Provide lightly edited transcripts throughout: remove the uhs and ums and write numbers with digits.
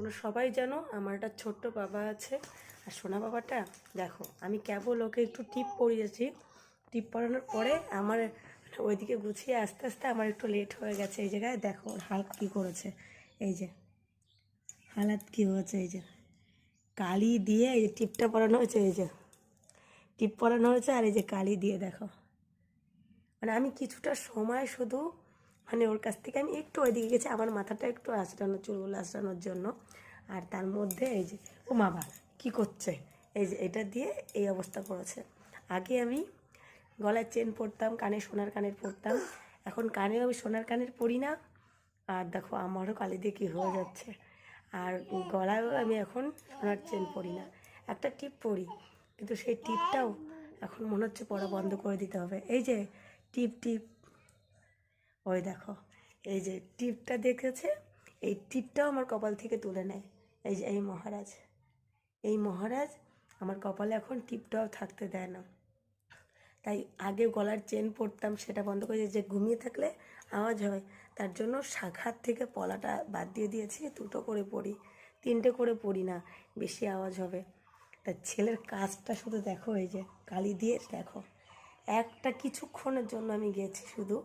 তোমরা সবাই জানো আমার একটা ছোট্ট বাবা আছে। আর সোনা বাবাটা দেখো, আমি কেবল ওকে একটু টিপ পরিয়েছি। টিপ পরানোর পরে আমার ওইদিকে গুছিয়ে আস্তে আস্তে আমার একটু লেট হয়ে গেছে। এই জায়গায় দেখো ওর হালত কী করেছে, এই যে হালাত কী হয়েছে, এই যে কালি দিয়ে এই যে টিপটা পরানো হয়েছে, এই যে টিপ পরানো হয়েছে আর এই যে কালি দিয়ে দেখো। মানে আমি কিছুটা সময় শুধু ওর কাছ থেকে আমি একটু ওইদিকে গেছি আমার মাথাটা একটু আঁচড়ানোর, চুলগুলো আঁচড়ানোর জন্য। আর তার মধ্যে এই যে ও বাবা কী করছে, এই যে এটা দিয়ে এই অবস্থা করেছে। আগে আমি গলার চেন পরতাম, কানে সোনার কানের পরতাম, এখন কানেও আমি সোনার কানের পরি না। আর দেখো আমারও কালি দিয়ে কী হয়ে যাচ্ছে। আর গলায়ও আমি এখন সোনার চেন পরি না, একটা টিপ পরি, কিন্তু সেই টিপটাও এখন মনে হচ্ছে পরা বন্ধ করে দিতে হবে। এই যে টিপ টিপ, ওই দেখো এই যে টিপটা দেখেছে, এই টিপটাও আমার কপাল থেকে তুলে নেয়। এই যে এই মহারাজ আমার কপালে এখন টিপটাও থাকতে দেয় না। তাই আগে গলার চেন পরতাম, সেটা বন্ধ করে যে ঘুমিয়ে থাকলে আওয়াজ হয়, তার জন্য শাখার থেকে পলাটা বাদ দিয়ে দিয়েছি। দুটো করে পরি, তিনটে করে পরি না, বেশি আওয়াজ হবে। তা ছেলের কাজটা শুধু দেখো, এই যে কালি দিয়ে দেখো, একটা কিছুক্ষণের জন্য আমি গেছি শুধু,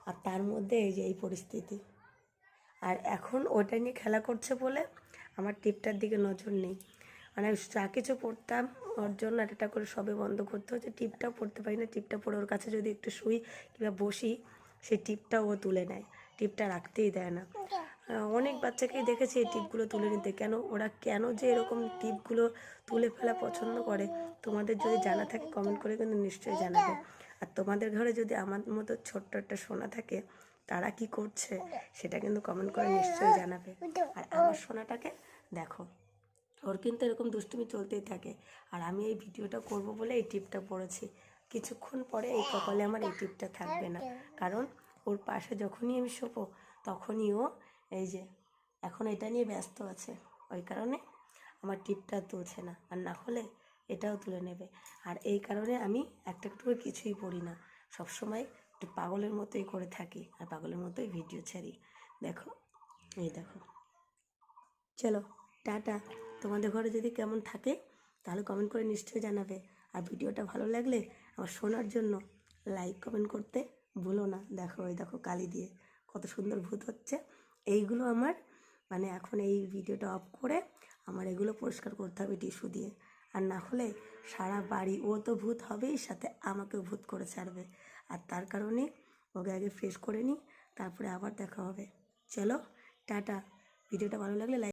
আর তার মধ্যে এই যে এই পরিস্থিতি। আর এখন ওটা নিয়ে খেলা করছে বলে আমার টিপটার দিকে নজর নেই। মানে যা কিছু পড়তাম ওর জন্য একটা করে সবে বন্ধ করতে হচ্ছে। টিপটাও পড়তে পারি না, টিপটা পরে ওর কাছে যদি একটু শুই কিংবা বসি, সেই টিপটাও ও তুলে নেয়, টিপটা রাখতেই দেয় না। অনেক বাচ্চাকেই দেখেছি এই টিপগুলো তুলে নিতে। ওরা কেন যে এরকম টিপগুলো তুলে ফেলা পছন্দ করে, তোমাদের যদি জানা থাকে কমেন্ট করে কিন্তু নিশ্চয়ই জানাবে। আর তোমাদের ঘরে যদি আমার মতো ছোট্ট একটা সোনা থাকে, তারা কি করছে সেটা কিন্তু কমেন্ট করে নিশ্চয়ই জানাবে। আর আমার সোনাটাকে দেখো, ওর কিন্তু এরকম দুষ্টুমি চলতেই থাকে। আর আমি এই ভিডিওটা করব বলে এই টিপটা পরেছি। কিছুক্ষণ পরে এই কপালে আমার এই টিপটা থাকবে না, কারণ ওর পাশে যখনই আমি শোবো তখনই ও এই যে এখন এটা নিয়ে ব্যস্ত আছে। ওই কারণে আমার টিপটা তুলছে না, আর না হলে এটাও তুলে নেবে। আর এই কারণে আমি একটা একটু কিছুই পড়ি না, সবসময় একটু পাগলের মতোই করে থাকি আর পাগলের মতোই ভিডিও ছাড়ি। দেখো, এই দেখো। চলো টাটা। তোমাদের ঘরে যদি কেমন থাকে তাহলে কমেন্ট করে নিশ্চয়ই জানাবে। আর ভিডিওটা ভালো লাগলে আমার শোনার জন্য লাইক কমেন্ট করতে ভুলো না। দেখো ওই দেখো কালি দিয়ে কত সুন্দর ভূত হচ্ছে। এইগুলো আমার এখন এই ভিডিওটা অফ করে আমার এগুলো পরিষ্কার করতে হবে টিস্যু দিয়ে। আর না হলে সারা বাড়ি ও তো ভূত হবেই, সাথে আমাকেও ভূত করে ছাড়বে। আর তার কারণে ওকে আগে ফ্রেশ করে নিই, তারপরে আবার দেখা হবে। চলো টাটা। ভিডিওটা ভালো লাগলে লাইক